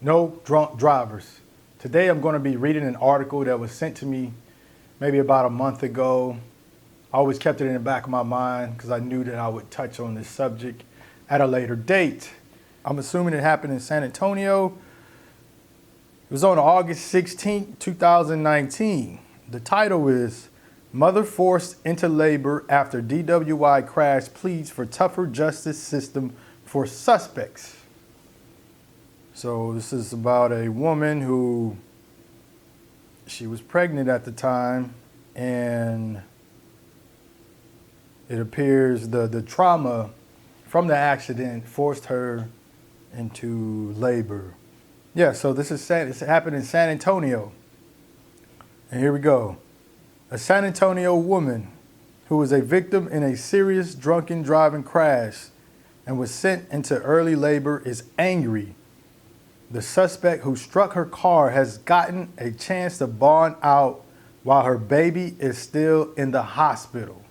No drunk drivers. Today I'm going to be reading an article that was sent to me maybe about a month ago. I always kept it in the back of my mind because I knew that I would touch on this subject at a later date. I'm assuming it happened in San Antonio. It was on August 16, 2019. The title is Mother Forced into Labor After DWI Crash Pleads for Tougher Justice System for Suspects. So this is about a woman who, she was pregnant at the time, and it appears the trauma from the accident forced her into labor. Yeah, so this happened in San Antonio. And here we go. A San Antonio woman who was a victim in a serious drunken driving crash and was sent into early labor is angry. The suspect who struck her car has gotten a chance to bond out while her baby is still in the hospital.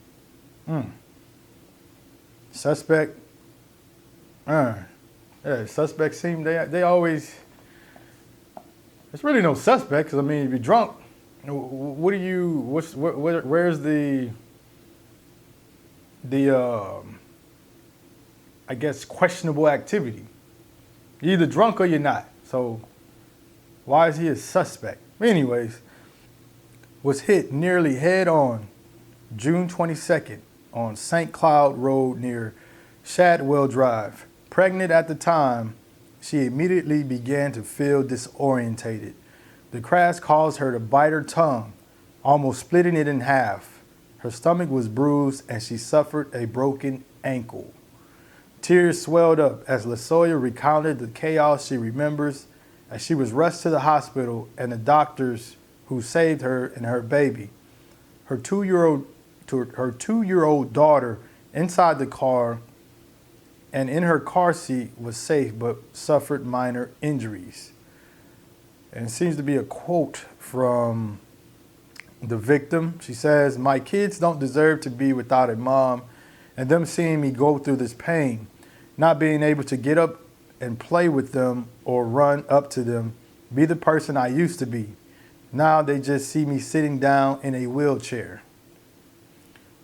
Suspects seem, they always, there's really no suspect, 'cause I mean, if you're drunk, where's the I guess questionable activity? You're either drunk or you're not. So why is he a suspect? Anyways, was hit nearly head on June 22nd on St. Cloud Road near Shadwell Drive. Pregnant at the time, she immediately began to feel disorientated. The crash caused her to bite her tongue, almost splitting it in half. Her stomach was bruised and she suffered a broken ankle. Tears swelled up as Losoya recounted the chaos she remembers as she was rushed to the hospital and the doctors who saved her and her baby. Her two-year-old daughter inside the car and in her car seat was safe but suffered minor injuries. And it seems to be a quote from the victim. She says, "My kids don't deserve to be without a mom, and them seeing me go through this pain, not being able to get up and play with them or run up to them, be the person I used to be. Now they just see me sitting down in a wheelchair."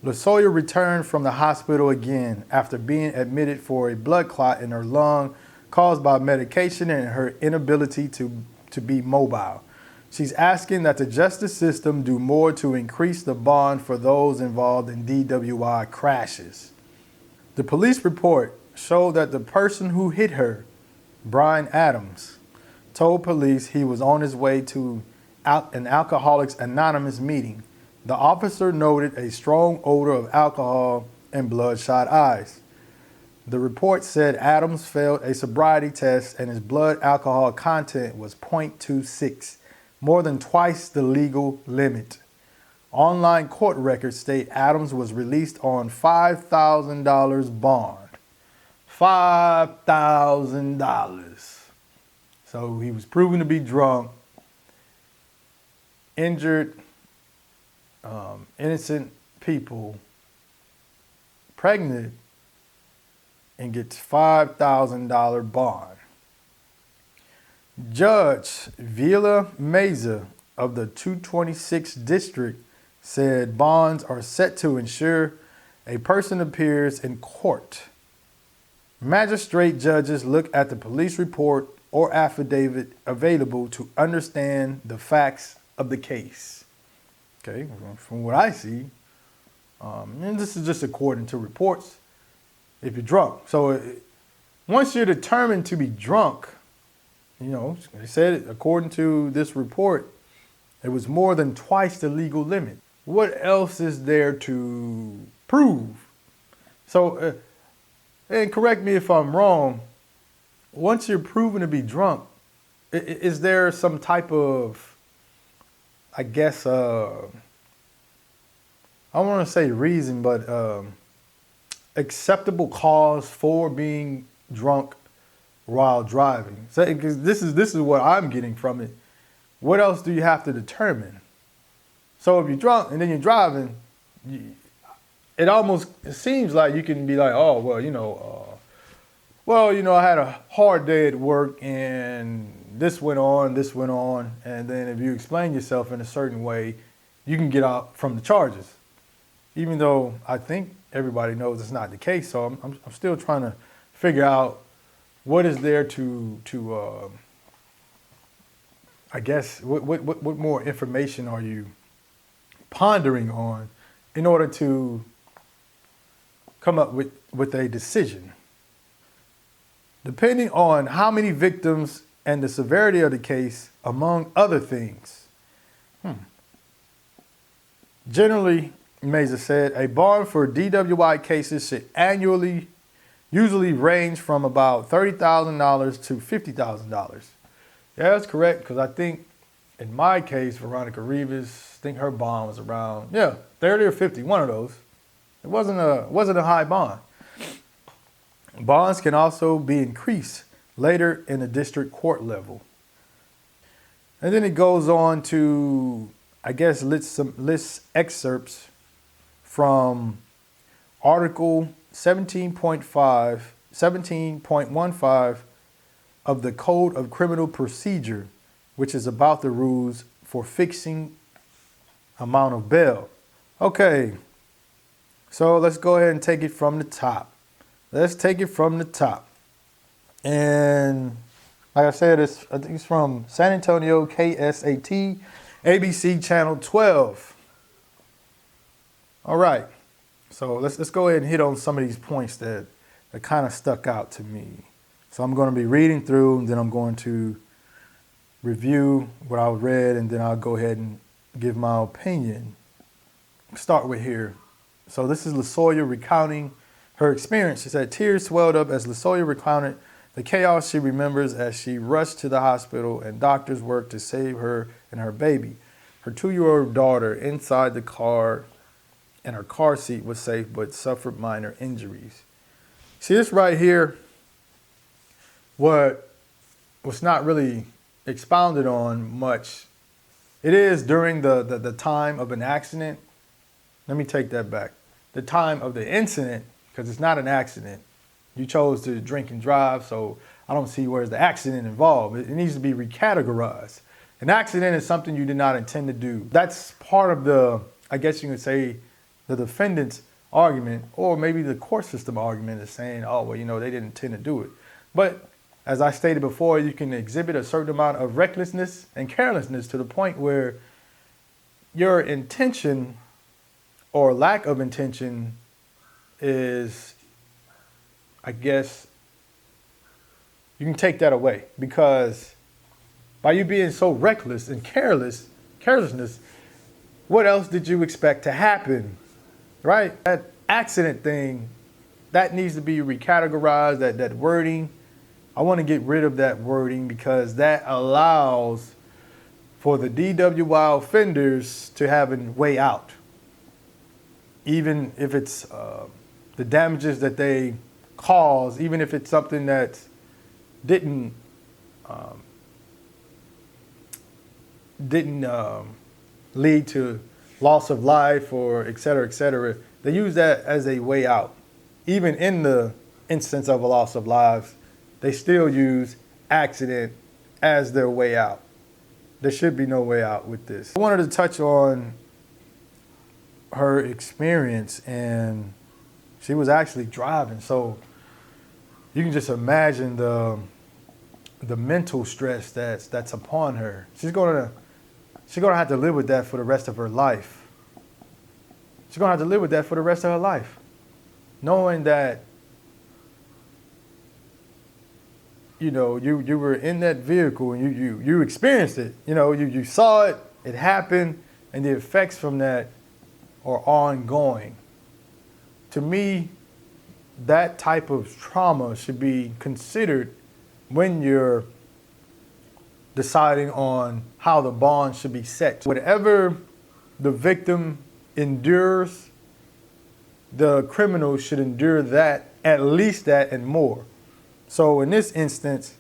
Losoya returned from the hospital again after being admitted for a blood clot in her lung caused by medication and her inability to be mobile. She's asking that the justice system do more to increase the bond for those involved in DWI crashes. The police report showed that the person who hit her, Bryan Adams, told police he was on his way to an Alcoholics Anonymous meeting. The officer noted a strong odor of alcohol and bloodshot eyes. The report said Adams failed a sobriety test and his blood alcohol content was 0.26, more than twice the legal limit. Online court records state Adams was released on $5,000 bond. $5,000. So he was proven to be drunk, injured innocent people, pregnant, and gets $5,000 bond. Judge Vila Meza of the 226th District said bonds are set to ensure a person appears in court. Magistrate judges look at the police report or affidavit available to understand the facts of the case. Okay, from what I see, and this is just according to reports, if you're drunk. So once you're determined to be drunk, you know, they said according to this report, it was more than twice the legal limit. What else is there to prove? So, and correct me if I'm wrong, once you're proven to be drunk, is there some type of, I guess, I don't want to say reason, but acceptable cause for being drunk while driving? So, because this is what I'm getting from it. What else do you have to determine? So if you're drunk and then you're driving, it seems like you can be like, oh, well, I had a hard day at work and this went on, and then if you explain yourself in a certain way, you can get out from the charges. Even though I think everybody knows it's not the case, so I'm still trying to figure out what is there to I guess what more information are you pondering on in order to come up with a decision. Depending on how many victims and the severity of the case, among other things. Generally, Meza said, a bond for DWI cases should usually range from about $30,000 to $50,000. Yeah, that's correct, because I think in my case, Veronica Rivas, I think her bond was around, 30 or 50, one of those. It wasn't a high bond. Bonds can also be increased later in the district court level. And then it goes on to, I guess, lists excerpts from Article 17.15 of the Code of Criminal Procedure, which is about the rules for fixing amount of bail. Okay, so let's go ahead and take it from the top. And like I said, I think it's from San Antonio KSAT, ABC Channel 12. All right, so let's go ahead and hit on some of these points that kind of stuck out to me. So I'm going to be reading through, and then I'm going to review what I read, and then I'll go ahead and give my opinion. Start with here. So this is Losoya recounting her experience. She said, tears swelled up as Losoya recounted the chaos she remembers as she rushed to the hospital and doctors worked to save her and her baby. Her 2-year-old daughter inside the car, and her car seat was safe but suffered minor injuries. See, this right here, what was not really expounded on much. It is during the time of an accident. Let me take that back. The time of the incident, because it's not an accident. You chose to drink and drive, so I don't see where's the accident involved. It needs to be recategorized. An accident is something you did not intend to do. That's part of the, I guess you could say, the defendant's argument, or maybe the court system argument is saying, oh, well, they didn't intend to do it. But as I stated before, you can exhibit a certain amount of recklessness and carelessness to the point where your intention or lack of intention is, I guess, you can take that away, because by you being so reckless and carelessness, what else did you expect to happen, right? That accident thing, that needs to be recategorized, that wording. I want to get rid of that wording because that allows for the DWI offenders to have a way out. Even if it's the damages that they cause, even if it's something that didn't lead to loss of life or et cetera, they use that as a way out. Even in the instance of a loss of lives, they still use accident as their way out. There should be no way out with this. I wanted to touch on her experience, and she was actually driving. So you can just imagine the mental stress that's upon her. She's gonna have to live with that for the rest of her life. She's gonna have to live with that for the rest of her life, knowing that you were in that vehicle and you experienced it. You saw it, it happened, and the effects from that are ongoing. To me, that type of trauma should be considered when you're deciding on how the bond should be set. Whatever the victim endures, the criminal should endure that, at least that and more. So in this instance,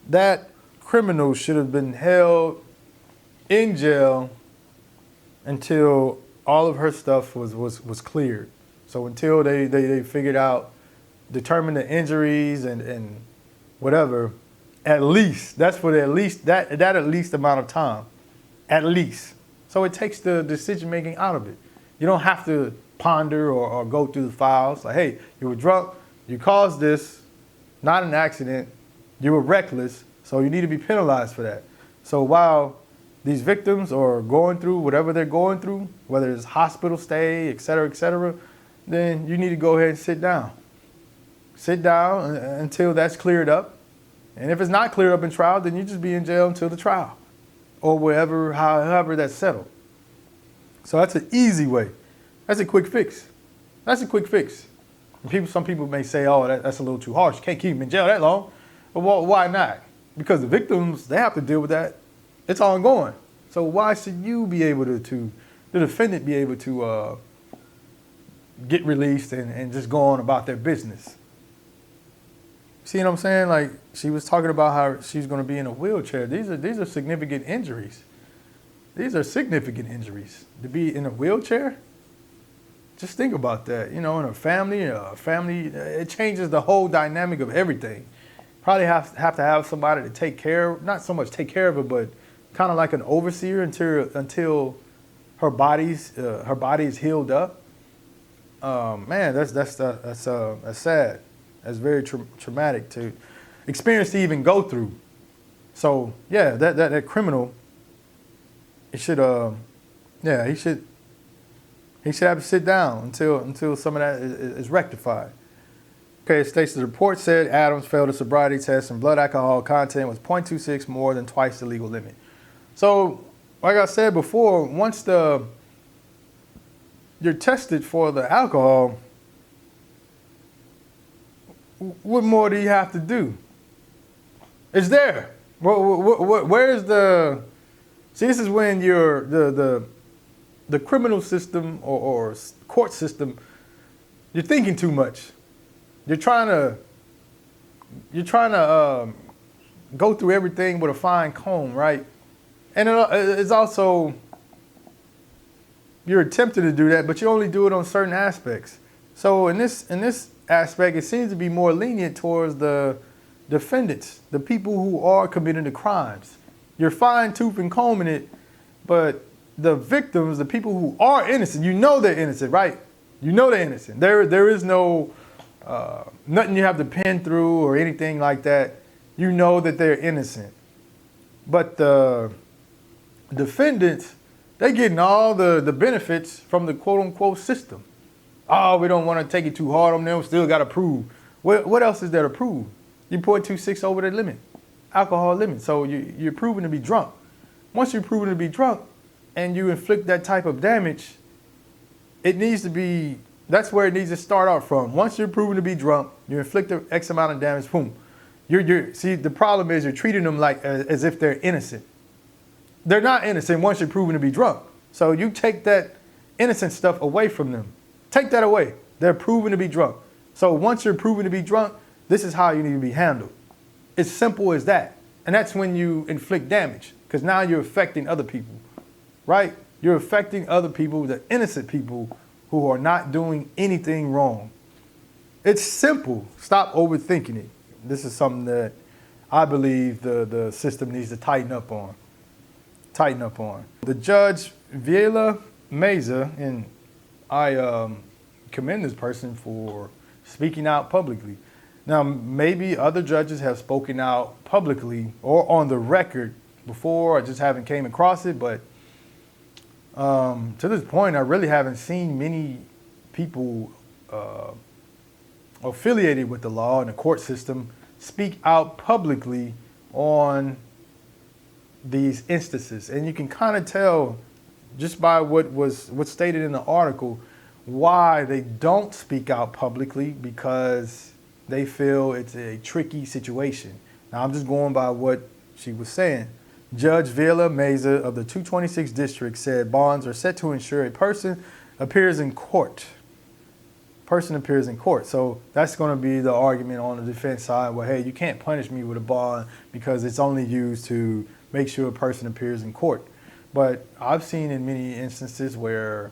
that criminal should have been held in jail until all of her stuff was cleared. So until they figured out, determined the injuries and whatever, At least. That's for the at least that at least amount of time. At least. So it takes the decision making out of it. You don't have to ponder or go through the files. Like, hey, you were drunk, you caused this, not an accident, you were reckless, so you need to be penalized for that. So while these victims are going through whatever they're going through, whether it's hospital stay, et cetera, then you need to go ahead and sit down. Sit down until that's cleared up. And if it's not cleared up in trial, then you just be in jail until the trial or wherever, however that's settled. So that's an easy way. That's a quick fix. That's a quick fix. Some people may say, oh, that's a little too harsh. You can't keep them in jail that long. But why not? Because the victims, they have to deal with that. It's ongoing. So why should you be able to the defendant be able to get released and just go on about their business? See what I'm saying? Like, she was talking about how she's going to be in a wheelchair. These are significant injuries. These are significant injuries. To be in a wheelchair, just think about that. You know, in a family, it changes the whole dynamic of everything. Probably have to have somebody to take care, not so much take care of it, but kind of like an overseer until her body is healed up. Man, that's sad. That's very traumatic to experience to even go through. So yeah, that criminal, he should he should have to sit down until some of that is rectified. Okay, it states the report said Adams failed a sobriety test and blood alcohol content was 0.26 more than twice the legal limit. So, like I said before, once you're tested for the alcohol, what more do you have to do? It's there. Where's the? See, this is when you're the criminal system or court system. You're thinking too much. You're trying to go through everything with a fine comb, right? And it's also, you're attempting to do that, but you only do it on certain aspects. So in this aspect, it seems to be more lenient towards the defendants, the people who are committing the crimes. You're fine tooth and combing it, but the victims, the people who are innocent, you know they're innocent, right? You know they're innocent. There is no nothing you have to pin through or anything like that. You know that they're innocent. But the defendants, they're getting all the benefits from the quote-unquote system. Oh, we don't want to take it too hard on them. Still got to prove. What else is there to prove? You 0.26 over the limit, alcohol limit. So you're proven to be drunk. Once you're proven to be drunk and you inflict that type of damage, it needs to be, that's where it needs to start out from. Once you're proven to be drunk, you inflict the X amount of damage, boom. See, the problem is you're treating them like as if they're innocent. They're not innocent once you're proven to be drunk. So you take that innocent stuff away from them. Take that away. They're proven to be drunk. So once you're proven to be drunk, this is how you need to be handled. It's simple as that. And that's when you inflict damage, because now you're affecting other people, right? You're affecting other people, the innocent people who are not doing anything wrong. It's simple. Stop overthinking it. This is something that I believe the system needs to tighten up on. The judge, Veronica Rivas, and I commend this person for speaking out publicly. Now, maybe other judges have spoken out publicly or on the record before. I just haven't came across it, but to this point, I really haven't seen many people affiliated with the law and the court system speak out publicly on these instances. And you can kind of tell just by what's stated in the article why they don't speak out publicly, because they feel it's a tricky situation. Now, I'm just going by what she was saying. Judge Veronica Rivas of the 226 district said bonds are set to ensure a person appears in court. So that's going to be the argument on the defense side where, hey, you can't punish me with a bond because it's only used to make sure a person appears in court. But I've seen in many instances where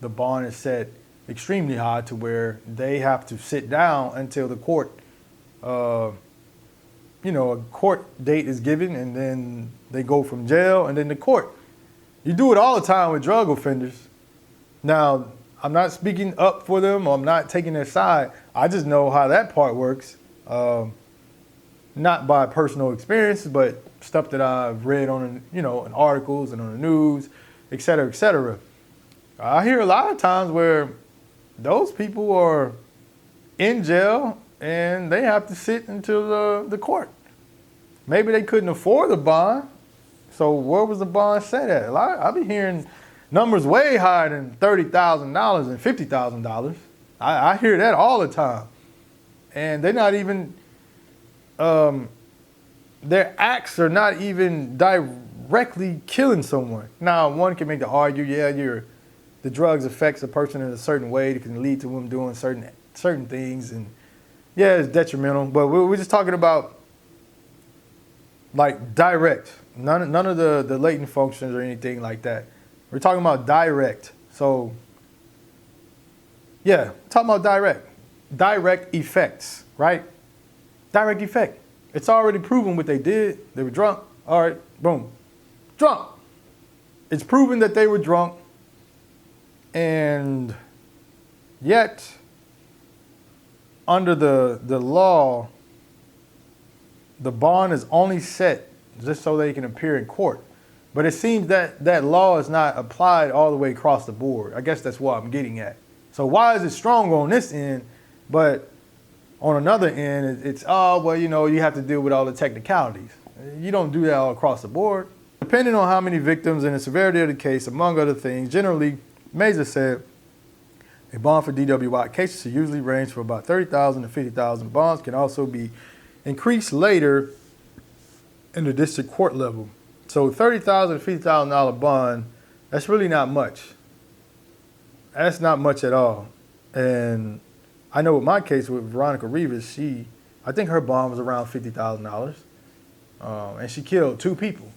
the bond is set extremely high to where they have to sit down until the court a court date is given and then they go from jail and then to court. You do it all the time with drug offenders. Now, I'm not speaking up for them or I'm not taking their side. I just know how that part works. Not by personal experience, but stuff that I've read on, in articles and on the news, et cetera, et cetera. I hear a lot of times where those people are in jail and they have to sit until the court. Maybe they couldn't afford the bond. So where was the bond set at? I've been hearing numbers way higher than $30,000 and $50,000. I hear that all the time. And they're not even, their acts are not even directly killing someone. Now, one can make the argument, the drugs affects a person in a certain way. It can lead to them doing certain things. And yeah, it's detrimental. But we're just talking about like direct. None of the latent functions or anything like that. We're talking about direct. So, yeah, talking about direct effects, right? Direct effect. It's already proven what they did. They were drunk. All right, boom. Drunk. It's proven that they were drunk. And yet, under the law, the bond is only set just so they can appear in court. But it seems that law is not applied all the way across the board. I guess that's what I'm getting at. So why is it strong on this end, but on another end, it's, you have to deal with all the technicalities. You don't do that all across the board. Depending on how many victims and the severity of the case, among other things, generally, Mazur said, a bond for DWI cases should usually range from about $30,000 to $50,000. Bonds can also be increased later in the district court level. So $30,000 to $50,000 bond, that's really not much. That's not much at all. And I know with my case with Veronica Rivas, I think her bond was around $50,000. And she killed 2 people.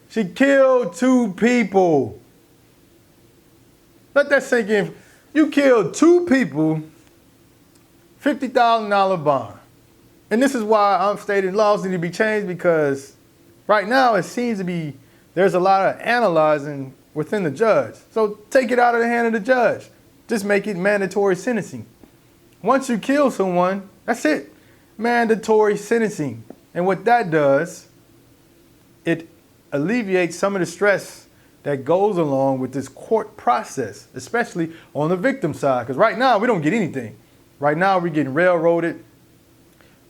She killed 2 people. Let that sink in. You killed 2 people, $50,000 bond. And this is why I'm stating laws need to be changed, because right now it seems to be there's a lot of analyzing within the judge. So take it out of the hand of the judge. Just make it mandatory sentencing. Once you kill someone, that's it. Mandatory sentencing. And what that does, it alleviates some of the stress that goes along with this court process, especially on the victim side. Because right now we don't get anything. Right now we're getting railroaded.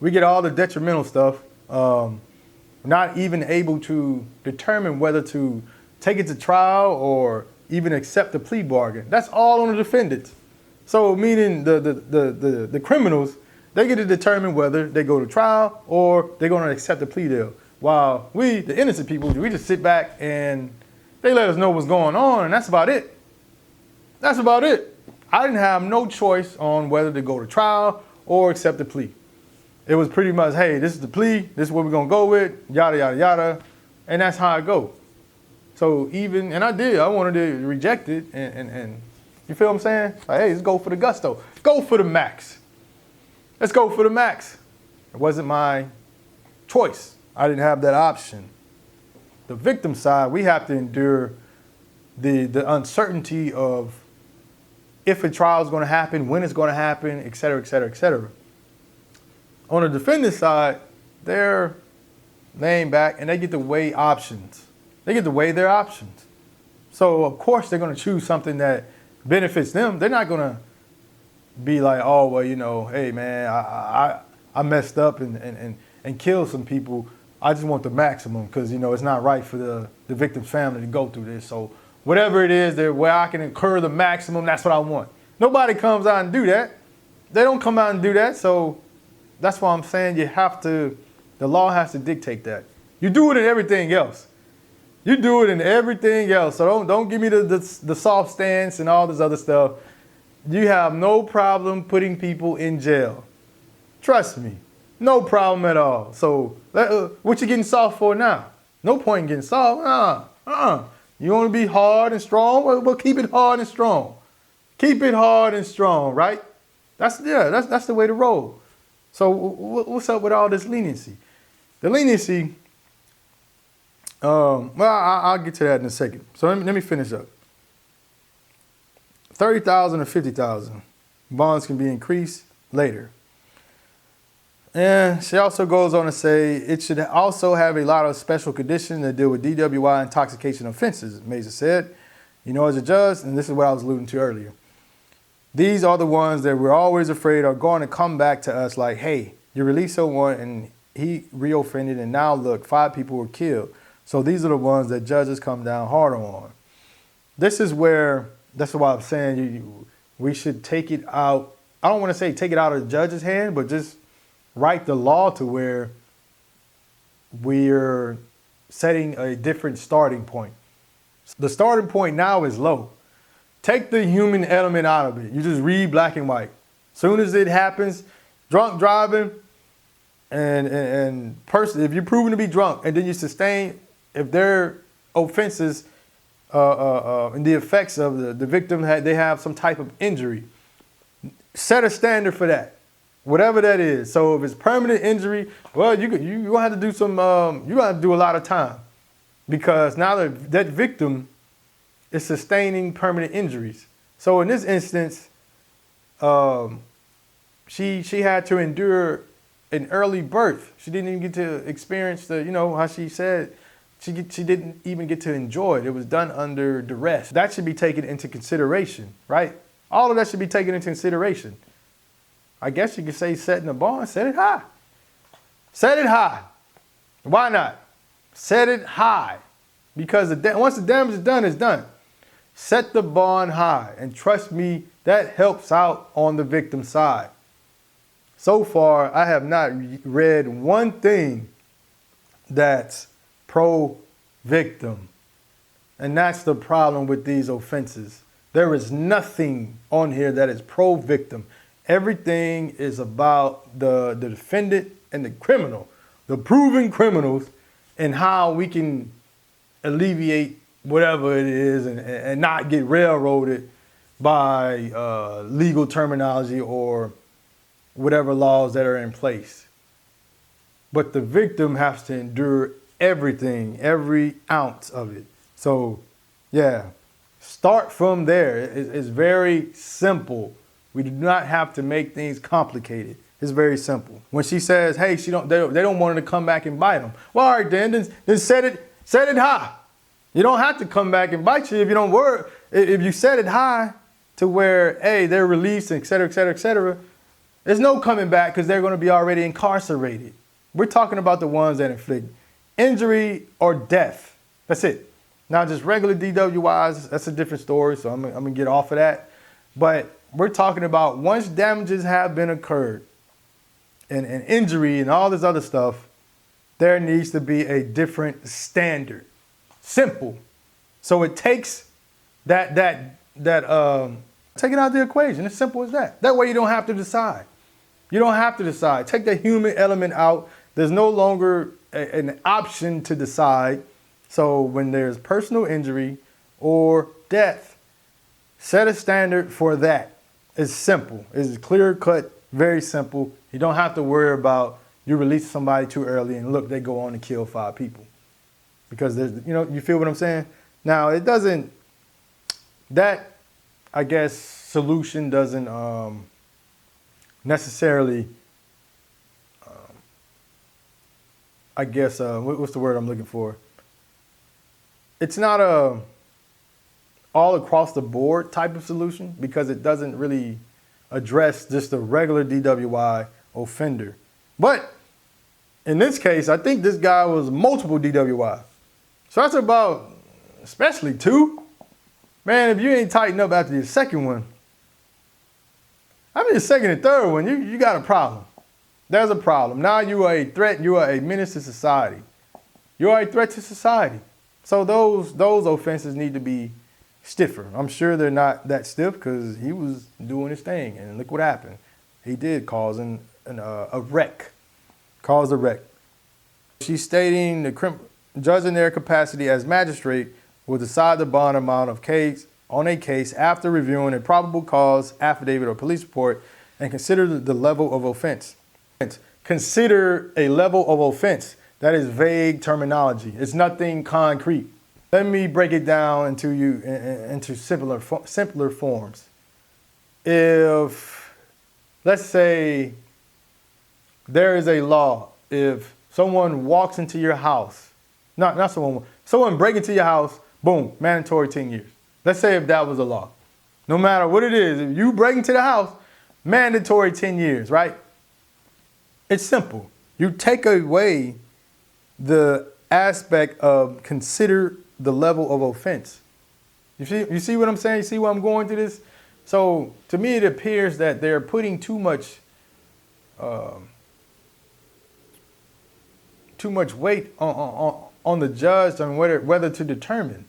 We get all the detrimental stuff. Not even able to determine whether to take it to trial or even accept the plea bargain. That's all on the defendants. So meaning the criminals, they get to determine whether they go to trial or they're going to accept the plea deal. While we, the innocent people, we just sit back and they let us know what's going on, and that's about it. That's about it. I didn't have no choice on whether to go to trial or accept the plea. It was pretty much, hey, this is the plea, this is what we're going to go with, yada, yada, yada. And that's how I go. So and I wanted to reject it. And you feel what I'm saying? Like, hey, let's go for the gusto. Go for the max. Let's go for the max. It wasn't my choice. I didn't have that option. The victim side, we have to endure the uncertainty of if a trial is going to happen, when it's going to happen, et cetera, et cetera, et cetera. On the defendant side, they're laying back and they get to weigh options. They get to weigh their options. So, of course, they're going to choose something that benefits them. They're not going to be like, oh, well, hey, man, I messed up and killed some people. I just want the maximum because, it's not right for the victim's family to go through this. So whatever it is where I can incur the maximum, that's what I want. Nobody comes out and do that. They don't come out and do that. So that's why I'm saying the law has to dictate that. You do it in everything else. You do it in everything else. So don't give me the soft stance and all this other stuff. You have no problem putting people in jail. Trust me. No problem at all. So what you getting soft for now? No point in getting soft. You want to be hard and strong? Well, keep it hard and strong. Keep it hard and strong, right? That's the way to roll. So what's up with all this leniency? The leniency, well, I'll get to that in a second. So let me finish up. 30,000 or 50,000. Bonds can be increased later. And she also goes on to say it should also have a lot of special conditions that deal with DWI intoxication offenses, Mesa said. As a judge, and this is what I was alluding to earlier, these are the ones that we're always afraid are going to come back to us like, hey, you release someone and he reoffended and now look, 5 people were killed. So these are the ones that judges come down harder on. This is where, that's why I'm saying we should take it out. I don't want to say take it out of the judge's hand, but just write the law to where we're setting a different starting point. The starting point now is low. Take the human element out of it. You just read black and white. Soon as it happens, drunk driving and person, if you're proven to be drunk and then you sustain, if their offenses and the effects of the victim, they have some type of injury, set a standard for that, whatever that is. So if it's permanent injury, well, you're gonna have to do some, you're gonna have to do a lot of time, because now that victim is sustaining permanent injuries. So in this instance, she had to endure an early birth. She didn't even get to experience how she said, she didn't even get to enjoy it. It was done under duress. That should be taken into consideration, right? All of that should be taken into consideration. I guess you could say setting the bond, set it high. Set it high. Why not? Set it high. Because once the damage is done, it's done. Set the bond high. And trust me, that helps out on the victim side. So far, I have not read one thing that's pro-victim. And that's the problem with these offenses. There is nothing on here that is pro-victim. Everything is about the defendant and the criminal, the proven criminals, and how we can alleviate whatever it is and not get railroaded by legal terminology or whatever laws that are in place. But the victim has to endure everything, every ounce of it. So, yeah, start from there. It's very simple. We do not have to make things complicated. It's very simple. When she says, hey, they don't want her to come back and bite them. Well, all right, then set it high. You don't have to come back and bite you if you don't work. If you set it high to where, hey, they're released, et cetera, et cetera, et cetera, there's no coming back because they're going to be already incarcerated. We're talking about the ones that inflict injury or death. That's it. Now, just regular DWIs, that's a different story, so I'm going to get off of that. But we're talking about once damages have been occurred and injury and all this other stuff, there needs to be a different standard. Simple. So it takes take it out of the equation. It's simple as that. That way you don't have to decide. You don't have to decide. Take the human element out. There's no longer an option to decide. So when there's personal injury or death, set a standard for that. It's simple. It's clear cut, very simple. You don't have to worry about you release somebody too early and look, they go on to kill 5 people. Because there's, you feel what I'm saying? Now, it doesn't, that, I guess, solution doesn't necessarily, I guess, what's the word I'm looking for? It's not a all across the board type of solution because it doesn't really address just the regular DWI offender. But in this case, I think this guy was multiple DWI. So that's about, especially 2. Man, if you ain't tightened up after your second one, I mean the second and third one, you got a problem. There's a problem. Now you are a threat. You are a menace to society. You are a threat to society. So those offenses need to be stiffer. I'm sure they're not that stiff because he was doing his thing. And look what happened. He did cause a wreck. Cause a wreck. She's stating the judge in their capacity as magistrate will decide the bond amount of case on a case after reviewing a probable cause affidavit or police report and consider the level of offense. Consider a level of offense. That is vague terminology. It's nothing concrete. Let me break it down into simpler forms. If, let's say, there is a law, if someone walks into your house, someone break into your house, boom, mandatory 10 years. Let's say if that was a law. No matter what it is, if you break into the house, mandatory 10 years, right? It's simple. You take away the aspect of consider the level of offense. You see what I'm saying? You see where I'm going to this? So to me, it appears that they're putting too much weight on the judge on whether to determine,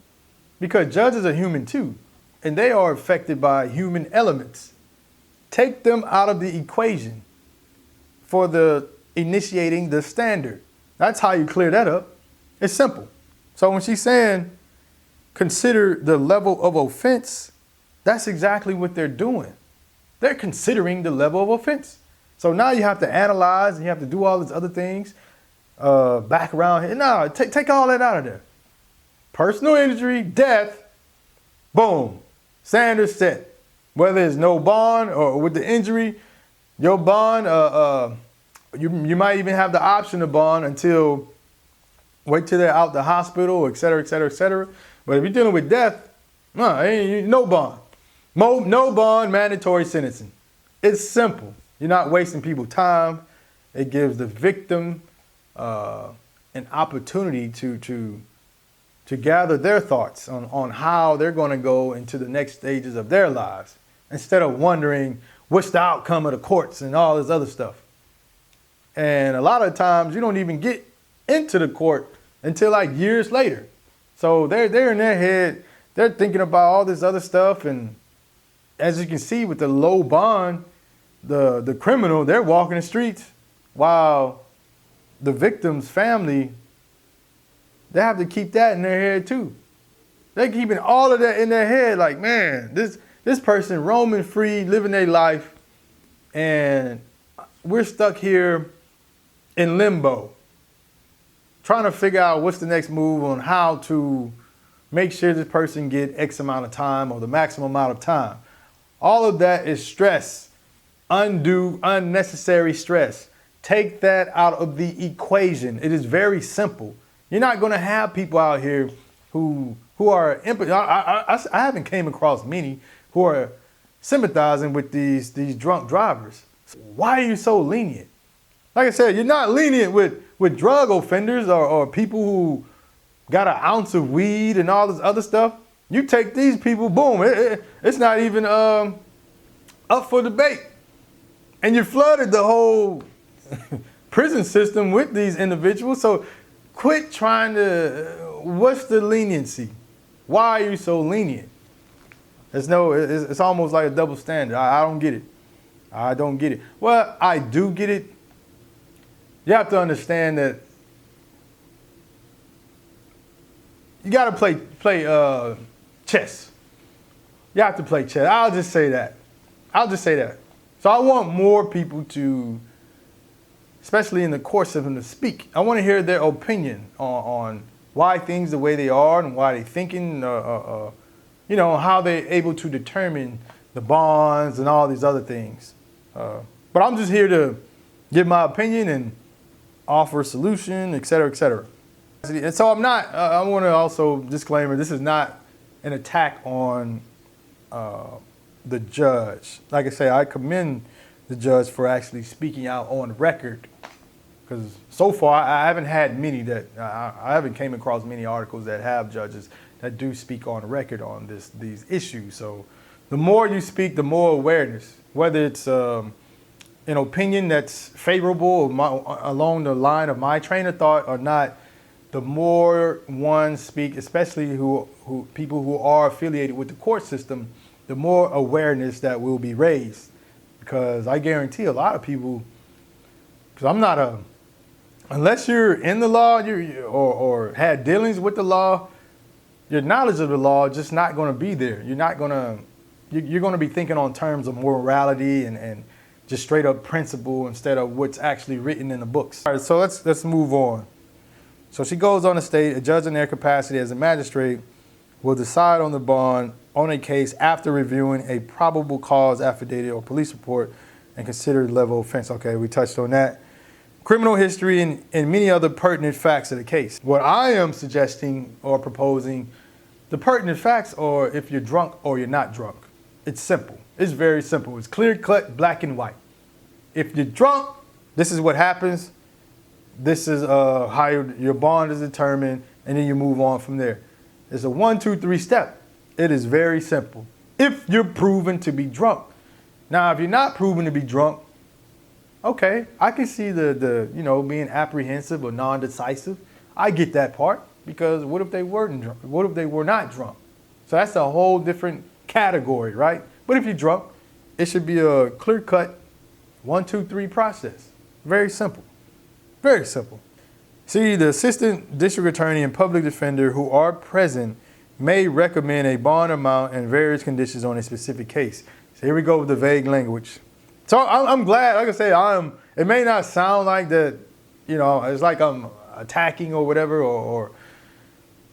because judges are human too, and they are affected by human elements. Take them out of the equation for the initiating the standard. That's how you clear that up. It's simple. So when she's saying consider the level of offense, that's exactly what they're doing. They're considering the level of offense. So now you have to analyze and you have to do all these other things back around here. No, take all that out of there. Personal injury, death, boom, standard set. Whether it's no bond or with the injury, your bond, you might even have the option to bond until wait till they're out the hospital, et cetera, et cetera, et cetera. But if you're dealing with death, no bond. No bond, mandatory sentencing. It's simple. You're not wasting people's time. It gives the victim an opportunity to gather their thoughts on how they're going to go into the next stages of their lives, instead of wondering what's the outcome of the courts and all this other stuff. And a lot of times you don't even get into the court until like years later. So they're in their head, they're thinking about all this other stuff. And as you can see with the low bond, the criminal, they're walking the streets, while the victim's family, they have to keep that in their head too. They're keeping all of that in their head, like, man, this person roaming free, living their life, and we're stuck here in limbo, trying to figure out what's the next move on how to make sure this person get X amount of time or the maximum amount of time. All of that is stress, undue, unnecessary stress. Take that out of the equation. It is very simple. You're not going to have people out here who are I haven't came across many who are sympathizing with these drunk drivers. Why are you so lenient? Like I said, you're not lenient with drug offenders or people who got an ounce of weed and all this other stuff. You take these people, boom, it's not even up for debate. And you flooded the whole prison system with these individuals. So quit trying to, what's the leniency? Why are you so lenient? It's almost like a double standard. I don't get it. I don't get it. Well, I do get it. You have to understand that you got to play chess. You have to play chess. I'll just say that. So I want more people to, especially in the court system, to speak. I want to hear their opinion on why things the way they are and why they're thinking, how they're able to determine the bonds and all these other things. But I'm just here to give my opinion and offer a solution, et cetera, et cetera. And so I'm not, I want to also disclaimer, this is not an attack on the judge. Like I say, I commend the judge for actually speaking out on record, because so far I haven't had many I haven't came across many articles that have judges that do speak on record on these issues. So the more you speak, the more awareness, whether it's an opinion that's favorable along the line of my train of thought or not, the more one speak, especially who people who are affiliated with the court system, the more awareness that will be raised. Because I guarantee a lot of people, because I'm not unless you're in the law or had dealings with the law, your knowledge of the law is just not going to be there. You're going to be thinking on terms of morality and just straight up principle instead of what's actually written in the books. All right, so let's move on. So she goes on to state, a judge in their capacity as a magistrate will decide on the bond on a case after reviewing a probable cause affidavit or police report and consider the level of offense. Okay, we touched on that. Criminal history and many other pertinent facts of the case. What I am suggesting or proposing, the pertinent facts are if you're drunk or you're not drunk. It's simple. It's very simple. It's clear cut, black and white. If you're drunk, this is what happens. This is how your bond is determined, and then you move on from there. It's a 1, 2, 3 step. It is very simple. If you're proven to be drunk. Now, if you're not proven to be drunk, okay, I can see the being apprehensive or non-decisive. I get that part, because what if they weren't drunk? What if they were not drunk? So that's a whole different category, right? But if you're drunk, it should be a clear-cut 1, 2, 3 process. Very simple. Very simple. See, the assistant district attorney and public defender who are present may recommend a bond amount and various conditions on a specific case. So here we go with the vague language. So I'm glad, like I say, it may not sound like that, it's like I'm attacking or whatever or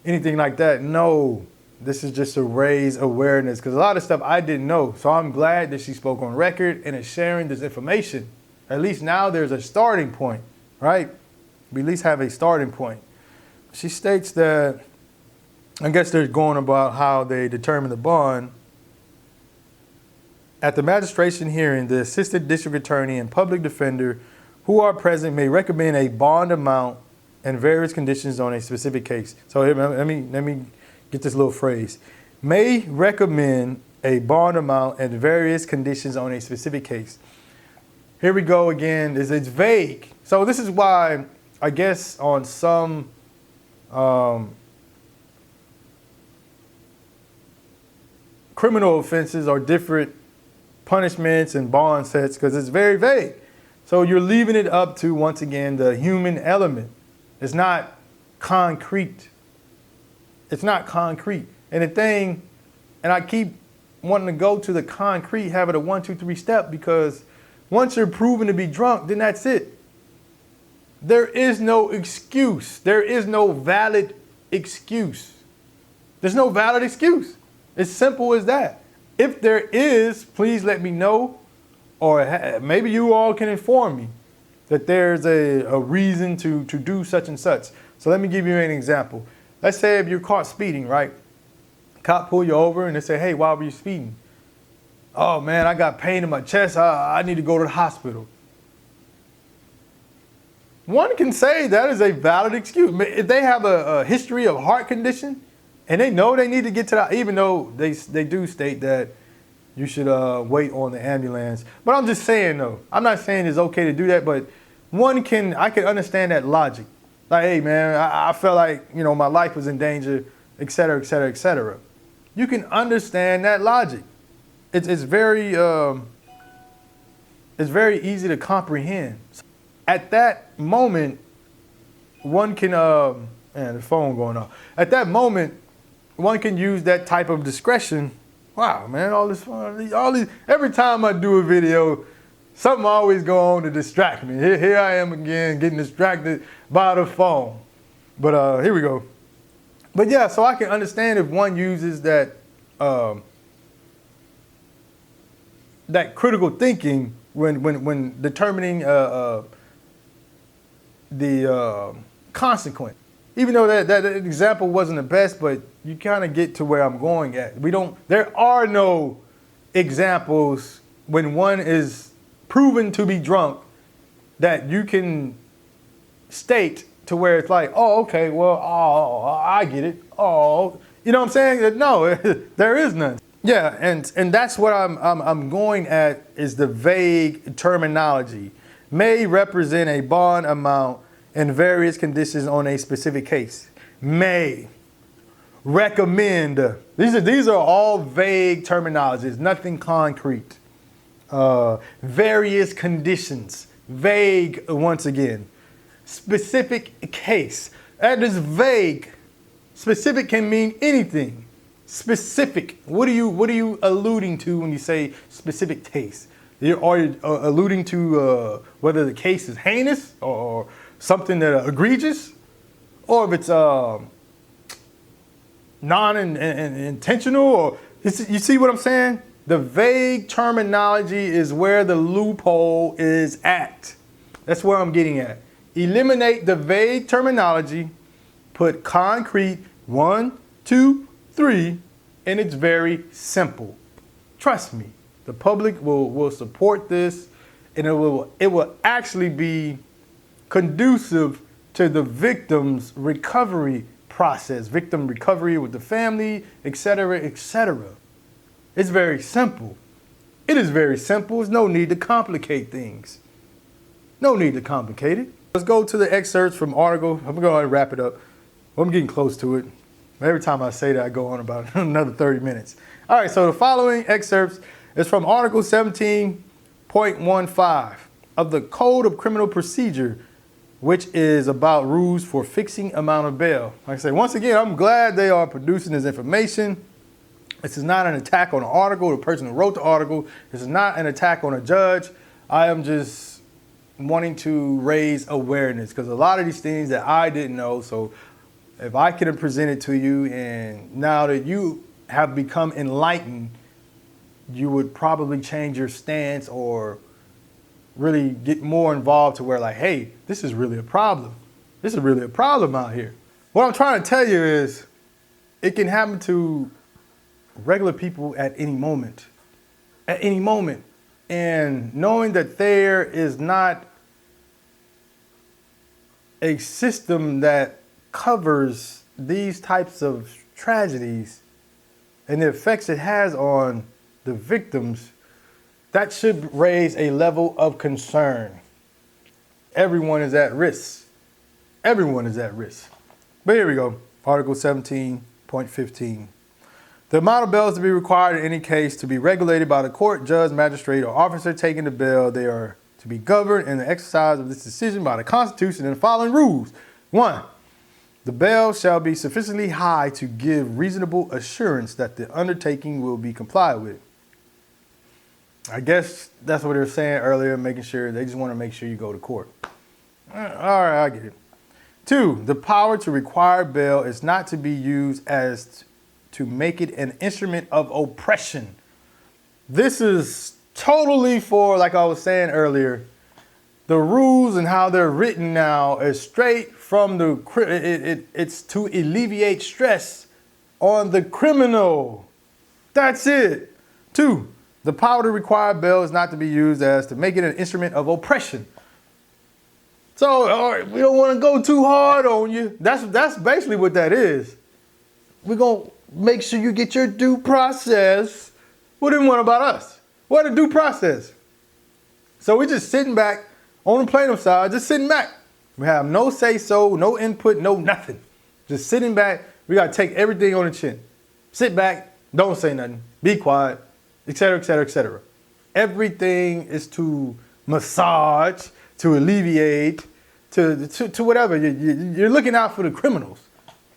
anything like that. No, this is just to raise awareness, because a lot of stuff I didn't know. So I'm glad that she spoke on record and is sharing this information. At least now there's a starting point, right? We at least have a starting point. She states that, I guess they're going about how they determine the bond. At the magistration hearing, the assistant district attorney and public defender who are present may recommend a bond amount and various conditions on a specific case. So let me get this little phrase. May recommend a bond amount and various conditions on a specific case. Here we go again. It's vague. So this is why, I guess, on some criminal offenses are different punishments and bond sets, because it's very vague. So you're leaving it up to, once again, the human element. It's not concrete. It's not concrete. And I keep wanting to go to the concrete, have it a 1, 2, 3 step, because once you're proven to be drunk, then that's it. There is no excuse. There is no valid excuse. There's no valid excuse. It's simple as that. If there is, please let me know, or maybe you all can inform me that there's a reason to do such and such. So let me give you an example. Let's say if you're caught speeding, right? Cop pull you over and they say, hey, why were you speeding? Oh man, I got pain in my chest. I need to go to the hospital. One can say that is a valid excuse. If they have a history of heart condition and they know they need to get to the, even though they do state that you should wait on the ambulance. But I'm just saying though, I'm not saying it's okay to do that, but I can understand that logic. Like, hey man, I felt like, my life was in danger, et cetera, et cetera, et cetera. You can understand that logic. It's very easy to comprehend. At that moment, one can, the phone going off. At that moment, one can use that type of discretion. Wow, man, all these, every time I do a video, something always go on to distract me. Here I am again, getting distracted by the phone. But here we go. But yeah, so I can understand if one uses that that critical thinking when determining the consequence. Even though that example wasn't the best, but you kind of get to where I'm going at. There are no examples when one is proven to be drunk that you can state to where it's like, oh, okay, well, I get it. Oh, you know what I'm saying? No, there is none. Yeah, and that's what I'm going at, is the vague terminology. May represent a bond amount and various conditions on a specific case. May. Recommend. These are all vague terminologies, nothing concrete. Various conditions. Vague once again. Specific case. That is vague. Specific can mean anything. Specific. What are you alluding to when you say specific case? Are you alluding to whether the case is heinous or something that egregious, or if it's non-intentional, or you see what I'm saying? The vague terminology is where the loophole is at. That's where I'm getting at. Eliminate the vague terminology, put concrete 1, 2, 3, and it's very simple. Trust me, the public will support this, and it will actually be conducive to the victim's recovery process, victim recovery with the family, etc., etc. It's very simple. It is very simple. There's no need to complicate things. No need to complicate it. Let's go to the excerpts from article. I'm going to go ahead and wrap it up. I'm getting close to it. Every time I say that, I go on about another 30 minutes. All right, so the following excerpts is from Article 17.15 of the Code of Criminal Procedure, which is about rules for fixing amount of bail. Like I say, once again, I'm glad they are producing this information. This is not an attack on the article, the person who wrote the article. This is not an attack on a judge. I am just wanting to raise awareness because a lot of these things that I didn't know. So if I could have presented to you, and now that you have become enlightened, you would probably change your stance or really get more involved to where like, hey, this is really a problem. This is really a problem out here. What I'm trying to tell you is it can happen to regular people at any moment. At any moment. And knowing that there is not a system that covers these types of tragedies and the effects it has on the victims, that should raise a level of concern. Everyone is at risk. Everyone is at risk. But here we go. Article 17.15. The amount of bail to be required in any case to be regulated by the court, judge, magistrate, or officer taking the bail. They are to be governed in the exercise of this decision by the Constitution and the following rules. 1. The bail shall be sufficiently high to give reasonable assurance that the undertaking will be complied with. I guess that's what they were saying earlier, making sure they just want to make sure you go to court. All right, I get it. 2. The power to require bail is not to be used as to make it an instrument of oppression. This is totally for, like I was saying earlier, the rules and how they're written now is straight from it's to alleviate stress on the criminal. That's it. 2. The power to require bail is not to be used as to make it an instrument of oppression. So, all right, we don't want to go too hard on you. That's basically what that is. We're going to make sure you get your due process. What do you want about us? What a due process. So we're just sitting back on the plaintiff side, just sitting back. We have no say-so, no input, no nothing. Just sitting back. We got to take everything on the chin. Sit back, don't say nothing, be quiet, etc., etc., etc. Everything is to massage, to alleviate, to whatever. You're looking out for the criminals.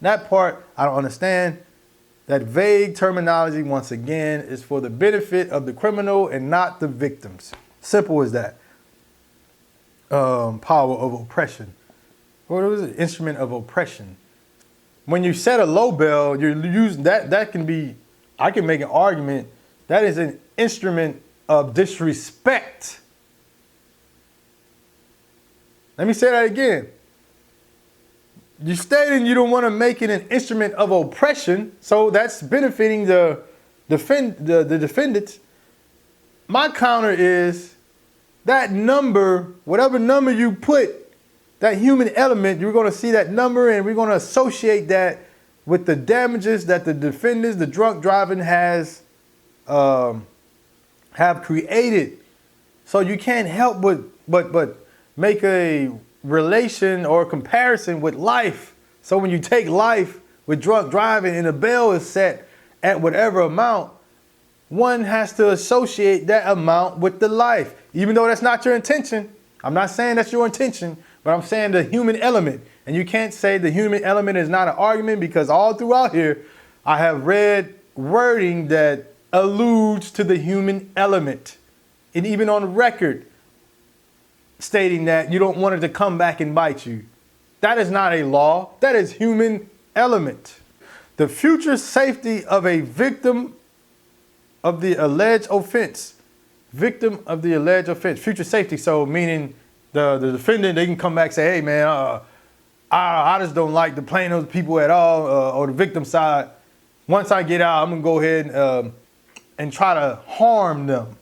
That part, I don't understand. That vague terminology, once again, is for the benefit of the criminal and not the victims. Simple as that. Power of oppression. What was it? Instrument of oppression. When you set a low bail, you're using that can be, I can make an argument, that is an instrument of disrespect. Let me say that again. You're stating you don't want to make it an instrument of oppression, so that's benefiting the defendants. My counter is that number, whatever number you put, that human element, you're going to see that number and we're going to associate that with the damages that the defendants, the drunk driving have created. So you can't help but make a relation or comparison with life. So when you take life with drunk driving and the bail is set at whatever amount, one has to associate that amount with the life, even though that's not your intention. I'm not saying that's your intention, but I'm saying the human element. And you can't say the human element is not an argument, because all throughout here, I have read wording that alludes to the human element. And even on record, stating that you don't want it to come back and bite you. That is not a law. That is human element. The future safety of a victim of the alleged offense. Victim of the alleged offense. Future safety. So meaning the defendant, they can come back and say, hey man, I just don't like the playing those people at all, or the victim side. Once I get out, I'm gonna go ahead and try to harm them.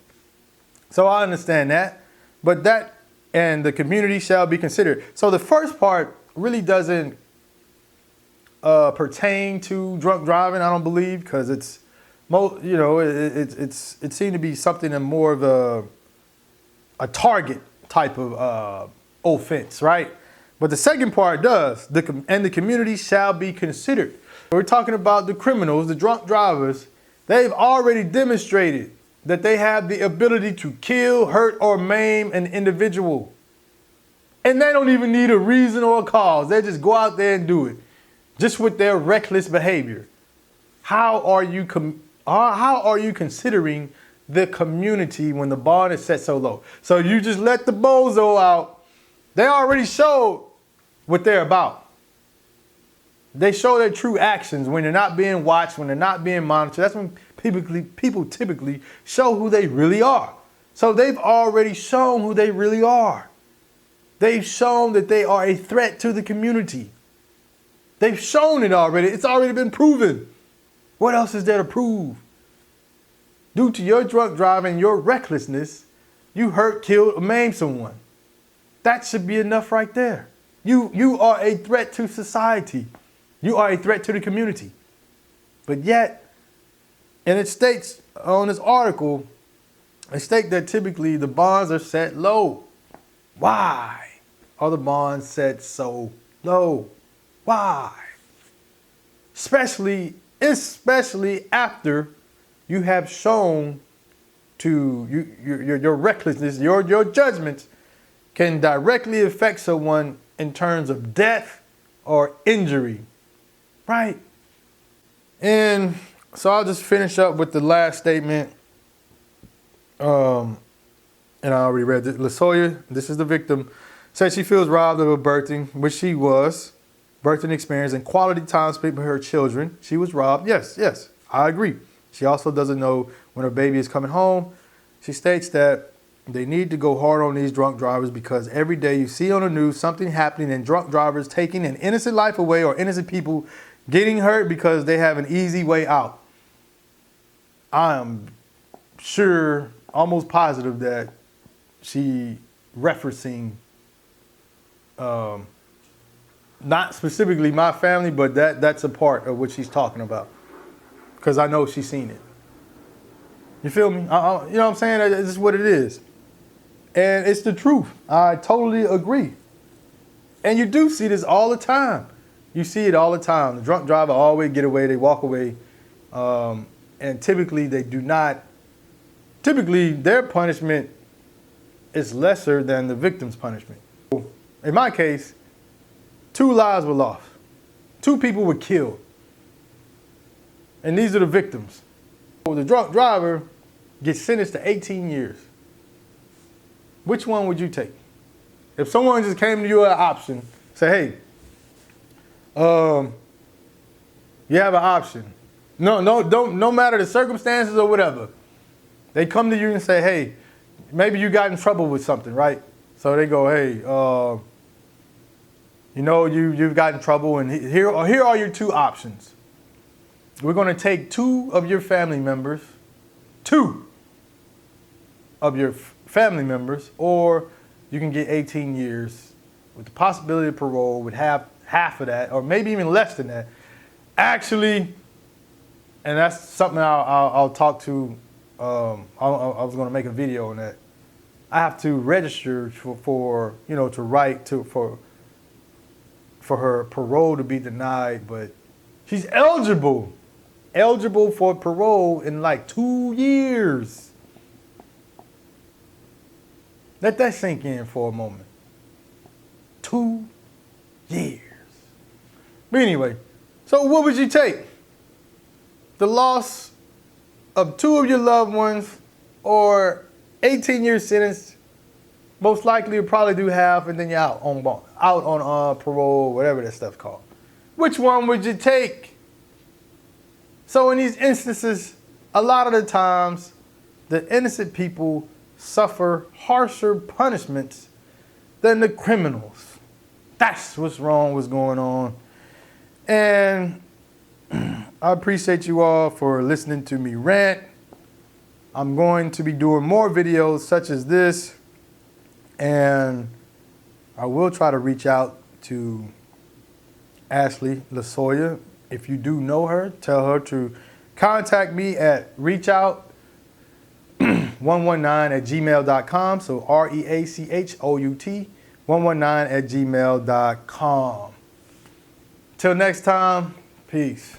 So I understand that, but that and the community shall be considered. So the first part really doesn't pertain to drunk driving, I don't believe, because it's, it seemed to be something in more of a target type of offense, right? But the second part does, and the community shall be considered. We're talking about the criminals, the drunk drivers. They've already demonstrated that they have the ability to kill, hurt, or maim an individual. And they don't even need a reason or a cause. They just go out there and do it, just with their reckless behavior. How are you considering the community when the bar is set so low? So you just let the bozo out. They already showed what they're about. They show their true actions when they're not being watched, when they're not being monitored. That's when people typically show who they really are. So they've already shown who they really are. They've shown that they are a threat to the community. They've shown it already. It's already been proven. What else is there to prove? Due to your drunk driving, your recklessness, you hurt, killed, or maimed someone. That should be enough right there. You are a threat to society. You are a threat to the community. But yet, and it states on this article, it states that typically the bonds are set low. Why are the bonds set so low? Why? Especially after you have shown to your recklessness, your judgments can directly affect someone in terms of death or injury, right? And so I'll just finish up with the last statement. And I already read it. Losoya, this is the victim, said she feels robbed of a birthing, which she was, birthing experience and quality time spent with her children. She was robbed. Yes, I agree. She also doesn't know when her baby is coming home. She states that they need to go hard on these drunk drivers because every day you see on the news something happening and drunk drivers taking an innocent life away or innocent people getting hurt because they have an easy way out. I am sure, almost positive that she referencing not specifically my family, but that's a part of what she's talking about because I know she's seen it. You feel me? You know what I'm saying? This is what it is. And it's the truth. I totally agree. And you do see this all the time. You see it all the time. The drunk driver always get away. They walk away. And typically they do not. Typically their punishment is lesser than the victim's punishment. In my case, 2 lives were lost. 2 people were killed. And these are the victims. The drunk driver gets sentenced to 18 years. Which one would you take? If someone just came to you with an option, say, hey, you have an option. No matter the circumstances or whatever. They come to you and say, hey, maybe you got in trouble with something, right? So they go, hey, you've got in trouble and here are your 2 options. We're going to take 2 of your family members, 2 of your family members, or you can get 18 years with the possibility of parole with half of that, or maybe even less than that. Actually, and that's something I'll talk to. I was going to make a video on that. I have to register for to write for her parole to be denied, but she's eligible for parole in like 2 years. Let that sink in for a moment. 2 years. But anyway, so what would you take? The loss of 2 of your loved ones or 18-year sentence most likely you'll probably do half and then you're out on bond, out on parole, whatever that stuff's called. Which one would you take? So in these instances, a lot of the times, the innocent people suffer harsher punishments than the criminals. That's what's wrong, what's going on. And I appreciate you all for listening to me rant. I'm going to be doing more videos such as this, and I will try to reach out to Ashley Losoya. If you do know her, tell her to contact me at reachout119@gmail.com. So REACHOUT 119@gmail.com. Till next time, peace.